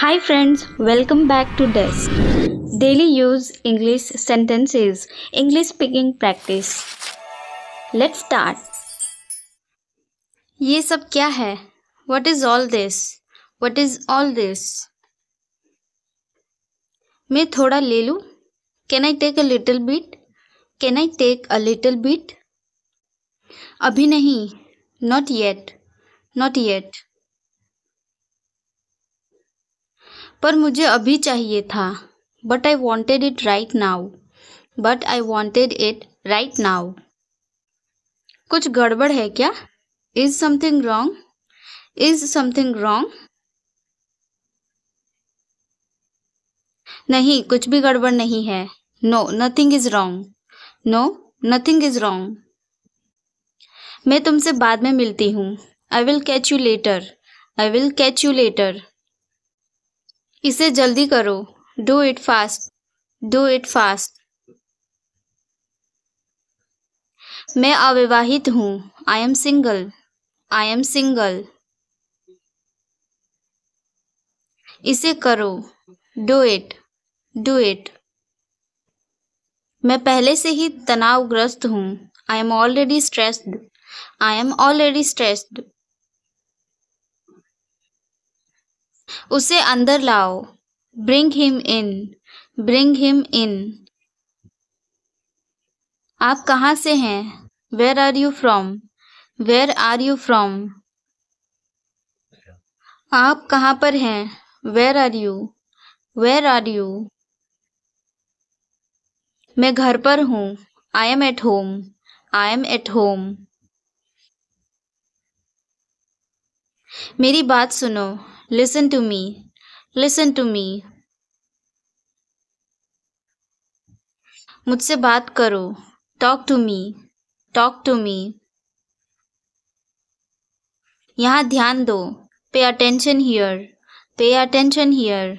Hi friends, welcome back to Desk. Daily use English sentences, English speaking practice. Let's start. ये सब क्या है? What is all this? What is all this? मैं थोड़ा ले लूं? Can I take a little bit? Can I take a little bit? अभी नहीं. Not yet. Not yet. पर मुझे अभी चाहिए था. But I wanted it right now. But I wanted it right now. कुछ गड़बड़ है क्या? Is something wrong? Is something wrong? नहीं, कुछ भी गड़बड़ नहीं है. No, nothing is wrong. No, nothing is wrong. मैं तुमसे बाद में मिलती हूँ. I will catch you later. I will catch you later. इसे जल्दी करो. Do it fast. Do it fast. मैं अविवाहित हूँ. I am single. I am single. इसे करो. Do it. Do it. मैं पहले से ही तनावग्रस्त हूँ. I am already stressed. I am already stressed. उसे अंदर लाओ. Bring him in. Bring him in. आप कहाँ से हैं? Where are you from? Where are you from? आप कहाँ पर हैं? Where are you? Where are you? मैं घर पर हूँ. I am at home. I am at home. मेरी बात सुनो. Listen to me. Listen to me. मुझसे बात करो. Talk to me. Talk to me. यहाँ ध्यान दो. Pay attention here. Pay attention here.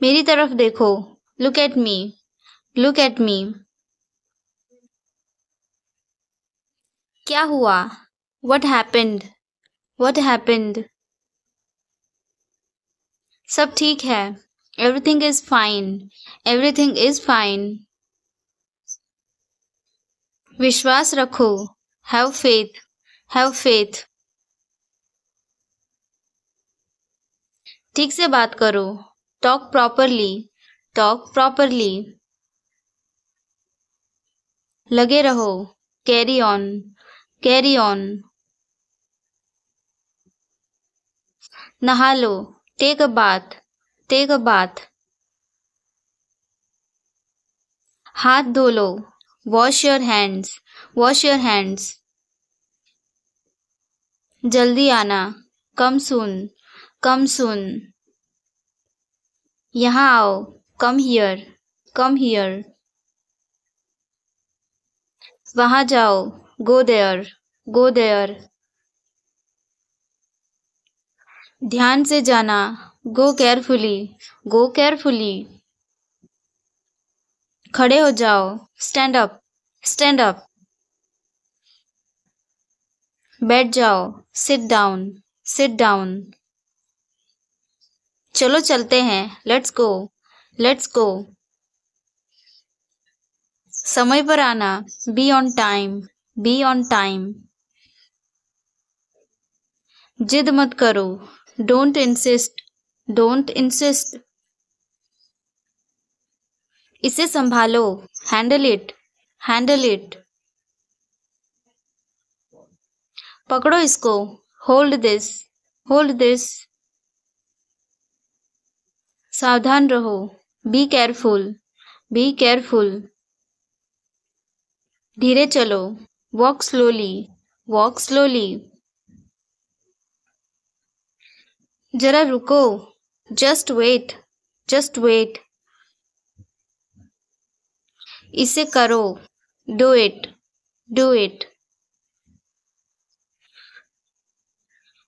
मेरी तरफ देखो. Look at me. Look at me. क्या हुआ? What happened? What happened? सब ठीक है. Everything is fine. Everything is fine. विश्वास रखो. Have faith. Have faith. ठीक से बात करो. Talk properly. Talk properly. लगे रहो. Carry on. Carry on. नहा लो. Take a bath. Take a bath. हाथ धो लो. Wash your hands. Wash your hands. जल्दी आना. Come soon. Come soon. यहाँ आओ. Come here. Come here. वहाँ जाओ. Go there. Go there. ध्यान से जाना. Go carefully. Go carefully. खड़े हो जाओ. Stand up. Stand up. बैठ जाओ. Sit down. Sit down. चलो चलते हैं. Let's go. Let's go. समय पर आना. Be on time. Be on time. जिद मत करो. Don't insist. Don't insist. इसे संभालो. Handle it. Handle it. पकड़ो इसको. Hold this. Hold this. सावधान रहो. Be careful. Be careful. धीरे चलो. Walk slowly. Walk slowly. जरा रुको. Just wait. Just wait. इसे करो. Do it. Do it.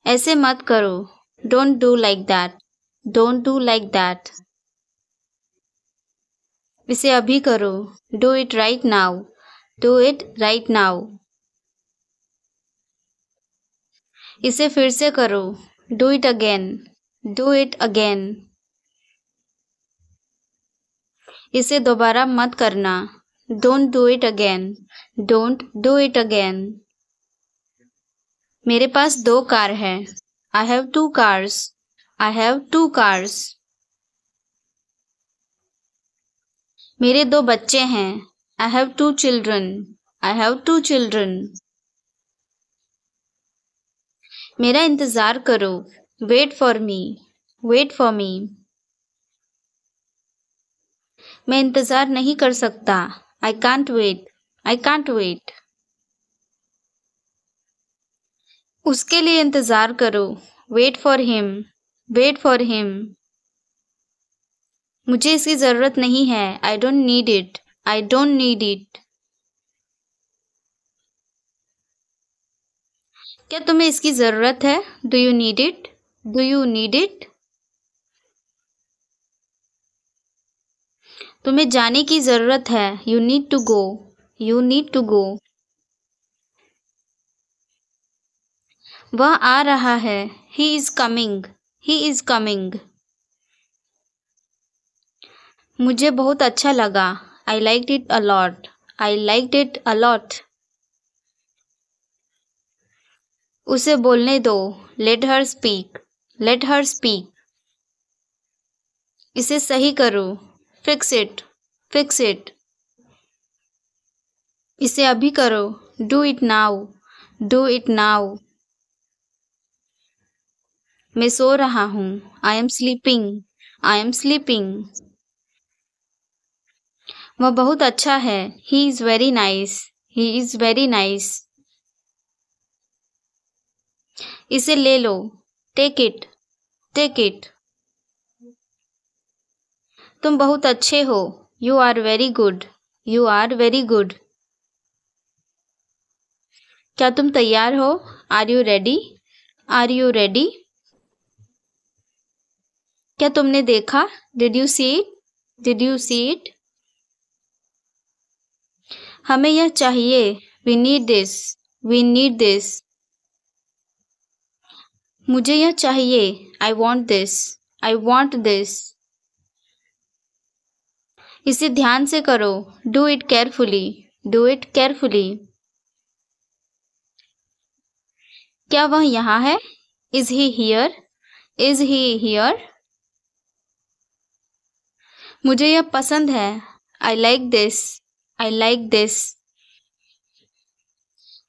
ऐसे मत करो. Don't do like that. Don't do like that. इसे अभी करो. Do it right now. Do it right now. इसे फिर से करो. Do it again, do it again. इसे दोबारा मत करना, don't do it again, don't do it again. मेरे पास 2 कार है, I have 2 cars, I have 2 cars. मेरे 2 बच्चे हैं, I have 2 children, I have 2 children. मेरा इंतज़ार करो, wait for me, wait for me. मैं इंतज़ार नहीं कर सकता, I can't wait, I can't wait. उसके लिए इंतज़ार करो, wait for him, wait for him. मुझे इसकी ज़रूरत नहीं है, I don't need it, I don't need it. क्या तुम्हें इसकी ज़रूरत है, do you need it, do you need it. तुम्हें जाने की ज़रूरत है, you need to go, you need to go. वह आ रहा है, he is coming, he is coming. मुझे बहुत अच्छा लगा, I liked it a lot, I liked it a lot. उसे बोलने दो, let her speak, let her speak. इसे सही करो, फिक्स इट, फिक्स इट। इसे अभी करो, do it now, do it now. मैं सो रहा हूँ, I am sleeping, I am sleeping. वह बहुत अच्छा है, he is very nice, he is very nice. इसे ले लो, टेक इट, टेक इट। तुम बहुत अच्छे हो, you are very good, you are very good. क्या तुम तैयार हो, are you ready, are you ready. क्या तुमने देखा, did you see it, did you see it. हमें यह चाहिए, we need this, we need this. मुझे यह चाहिए, I want this, I want this. इसे ध्यान से करो, do it carefully, do it carefully. क्या वह यहाँ है, is he here, is he here. मुझे यह पसंद है, I like this, I like this.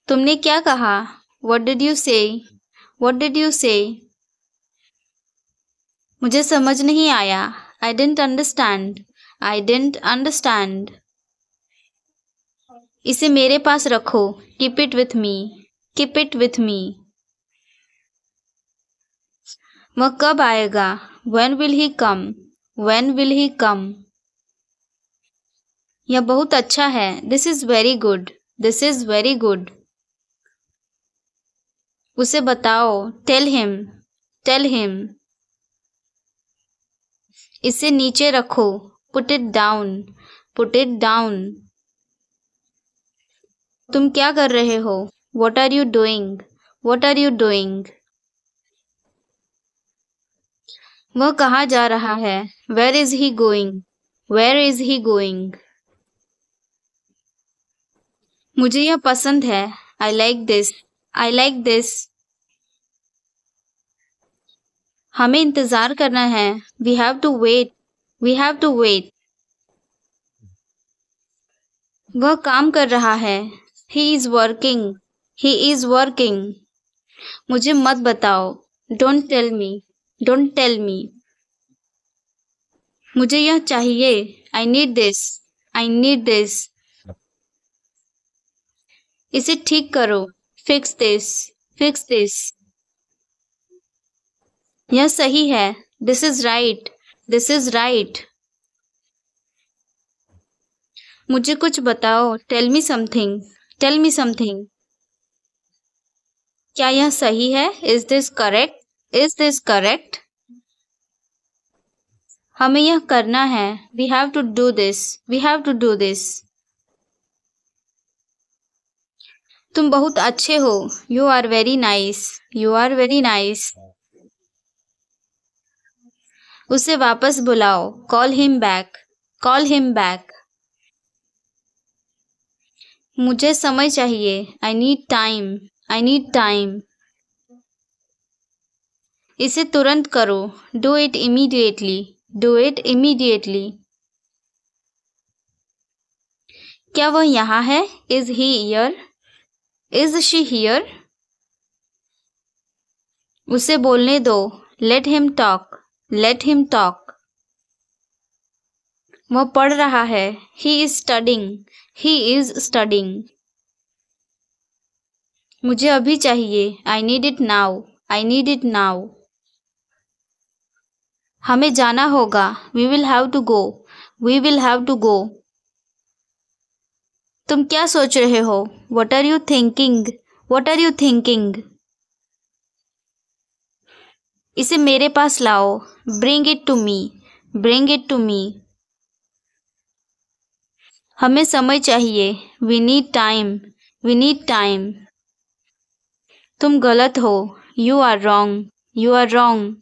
तुमने क्या कहा, what did you say, what did you say. मुझे समझ नहीं आया, I didn't understand, I didn't understand. इसे मेरे पास रखो, keep it with me, keep it with me. वह कब आएगा, when will he come, when will he come. यह बहुत अच्छा है, this is very good, this is very good. उसे बताओ, टेल हिम, टेल हिम। इसे नीचे रखो, put it down, put it down. तुम क्या कर रहे हो, what are you doing, what are you doing. वह कहाँ जा रहा है, where is he going, where is he going. मुझे यह पसंद है, I like this, I like this. हमें इंतज़ार करना है, we have to wait, we have to wait. वह काम कर रहा है, he is working, he is working. मुझे मत बताओ, don't tell me, don't tell me. मुझे यह चाहिए, I need this, I need this. इसे ठीक करो, फिक्स दिस, फिक्स दिस। यह सही है, this is right, this is right. मुझे कुछ बताओ, tell me something, tell me something. क्या यह सही है, is this correct, is this correct. हमें यह करना है, we have to do this, we have to do this. तुम बहुत अच्छे हो, you are very nice, you are very nice. उसे वापस बुलाओ, call him back, call him back. मुझे समय चाहिए, I need time, I need time. इसे तुरंत करो, do it immediately, do it immediately. क्या वह यहाँ है, is he here, is she here. उसे बोलने दो, let him talk, let him talk. वह पढ़ रहा है, he is studying, he is studying. मुझे अभी चाहिए, I need it now, I need it now. हमें जाना होगा, we will have to go, we will have to go. तुम क्या सोच रहे हो, what are you thinking, what are you thinking. इसे मेरे पास लाओ, bring it to me, bring it to me. हमें समय चाहिए, we need time, we need time. तुम गलत हो, you are wrong, you are wrong.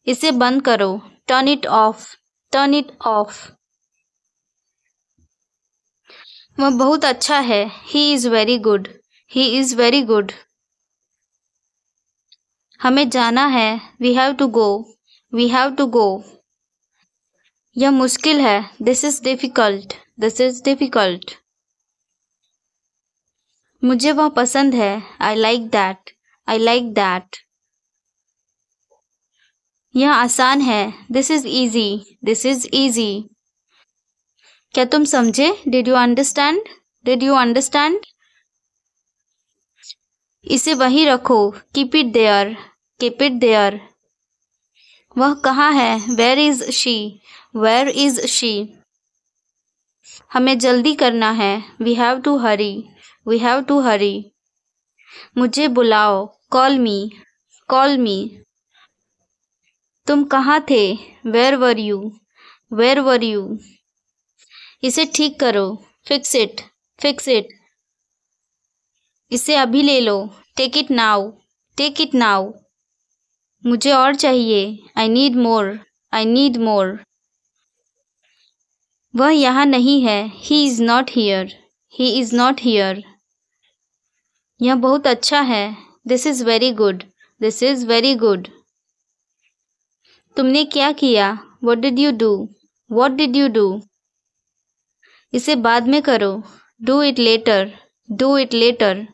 इसे बंद करो, turn it off, turn it off. वह बहुत अच्छा है, he is very good, he is very good. हमें जाना है, we have to go, we have to गो। यह मुश्किल है, this is difficult, this is difficult. मुझे वह पसंद है, I like that, I like that. यह आसान है, this is easy, this is easy. क्या तुम समझे, did you understand, did you understand. इसे वहीं रखो, keep it there, keep it there. वह कहाँ है, where is she, where is she. हमें जल्दी करना है, we have to hurry, we have to hurry. मुझे बुलाओ, कॉल मी, कॉल मी। तुम कहाँ थे, where were you, where were you. इसे ठीक करो, फिक्स इट, फिक्स इट। इसे अभी ले लो, take it now, take it now. मुझे और चाहिए, I need more, I need more. वह यहाँ नहीं है, he is not here, he is not here. यह बहुत अच्छा है, this is very good, this is very good. तुमने क्या किया, what did you do, what did you do. इसे बाद में करो, do it later, do it later.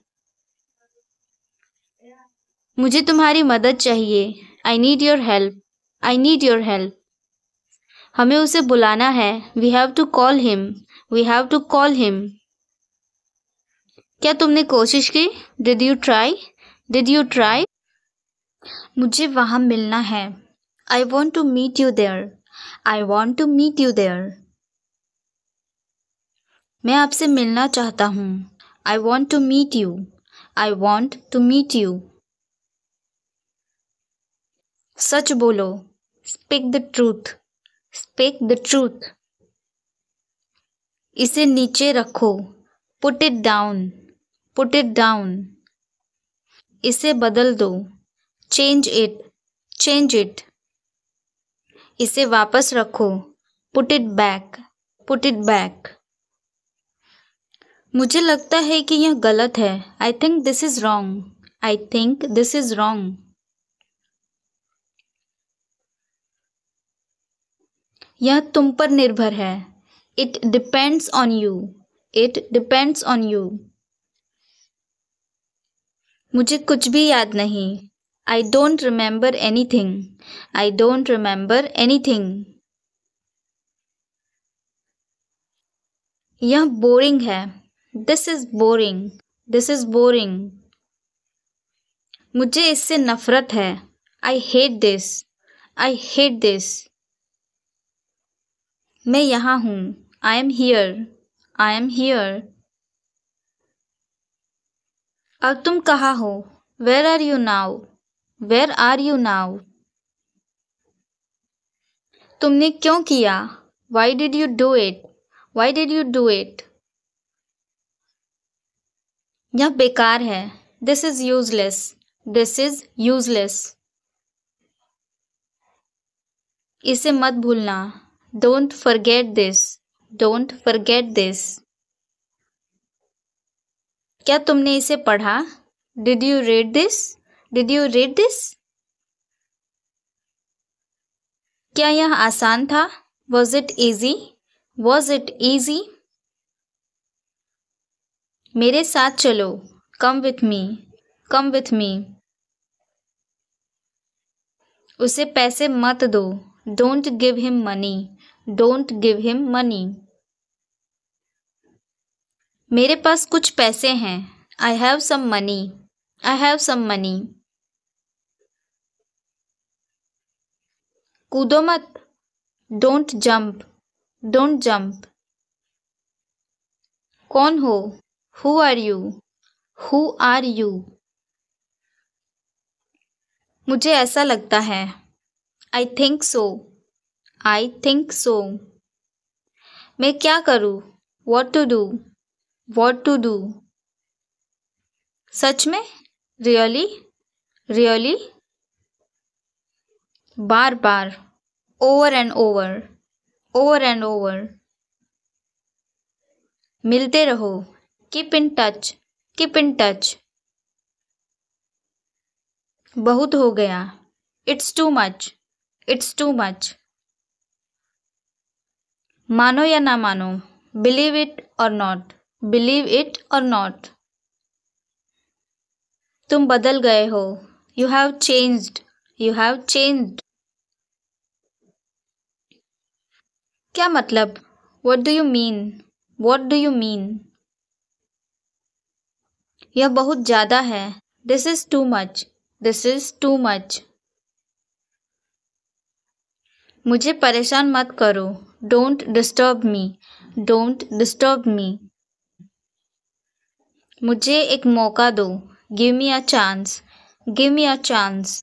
मुझे तुम्हारी मदद चाहिए, I need your help, I need your help. हमें उसे बुलाना है, we have to call him, we have to call him. क्या तुमने कोशिश की, did you try, did you try. मुझे वहाँ मिलना है, I want to meet you there, I want to meet you there. मैं आपसे मिलना चाहता हूँ, I want to meet you, I want to meet you. सच बोलो, speak the truth, speak the truth. इसे नीचे रखो, put it down, put it down. इसे बदल दो, चेंज इट, चेंज इट। इसे वापस रखो, put it back, put it back. मुझे लगता है कि यह गलत है, I think this is wrong, I think this is wrong. यह तुम पर निर्भर है, it depends on you, it depends on you. मुझे कुछ भी याद नहीं, I don't remember anything, I don't remember anything. यह बोरिंग है, this is boring, this is boring. मुझे इससे नफरत है, I hate this, I hate this. मैं यहाँ हूँ, I am here, I am here. अब तुम कहाँ हो, where are you now, where are you now. तुमने क्यों किया, why did you do it, why did you do it. यह बेकार है, this is useless, this is useless. इसे मत भूलना। Don't forget this. Don't forget this. क्या तुमने इसे पढ़ा? Did you read this? Did you read this? क्या यह आसान था? Was it easy? Was it easy? मेरे साथ चलो। Come with me. Come with me. उसे पैसे मत दो। Don't give him money. Don't give him money. मेरे पास कुछ पैसे हैं। I have some money. I have some money. कूदो मत। Don't jump. Don't jump. कौन हो? Who are you? Who are you? मुझे ऐसा लगता है। I think so. I think so. मैं क्या करूँ? What to do? What to do? सच में? रियली? रियली? बार बार। Over and over. Over and over. मिलते रहो। Keep in touch. Keep in touch. बहुत हो गया। It's too much. It's too much. मानो या ना मानो। Believe it or not. Believe it or not. तुम बदल गए हो। You have changed. You have changed. क्या मतलब? What do you mean? What do you mean? यह बहुत ज़्यादा है। This is too much. This is too much. मुझे परेशान मत करो। Don't disturb me. Don't disturb me. मुझे एक मौका दो। Give me a chance. Give me a chance.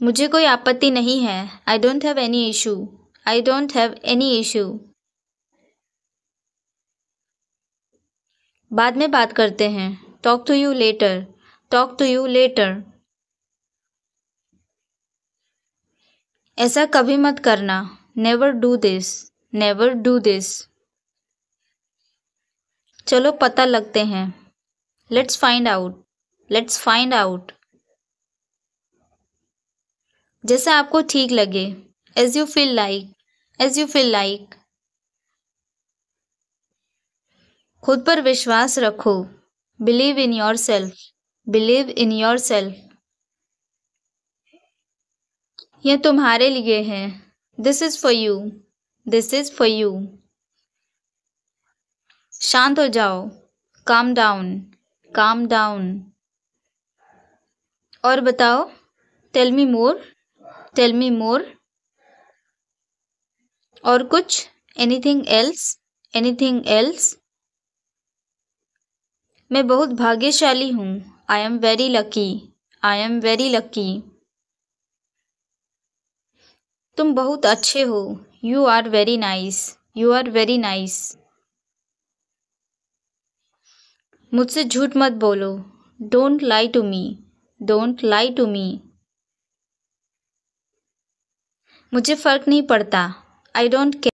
मुझे कोई आपत्ति नहीं है। I don't have any issue. I don't have any issue. बाद में बात करते हैं। Talk to you later. Talk to you later. ऐसा कभी मत करना। Never do this. Never do this. चलो पता लगते हैं। Let's find out. Let's find out. जैसा आपको ठीक लगे। As you feel like. As you feel like. खुद पर विश्वास रखो। Believe in yourself. Believe in yourself. यह तुम्हारे लिए है। This is for you. This is for you. शांत हो जाओ। Calm down. Calm down. और बताओ। Tell me more. Tell me more. और कुछ? Anything else? Anything else? मैं बहुत भाग्यशाली हूँ। I am very lucky. I am very lucky. तुम बहुत अच्छे हो। You are very nice. You are very nice. मुझसे झूठ मत बोलो। Don't lie to me. Don't lie to me. मुझे फर्क नहीं पड़ता। I don't care.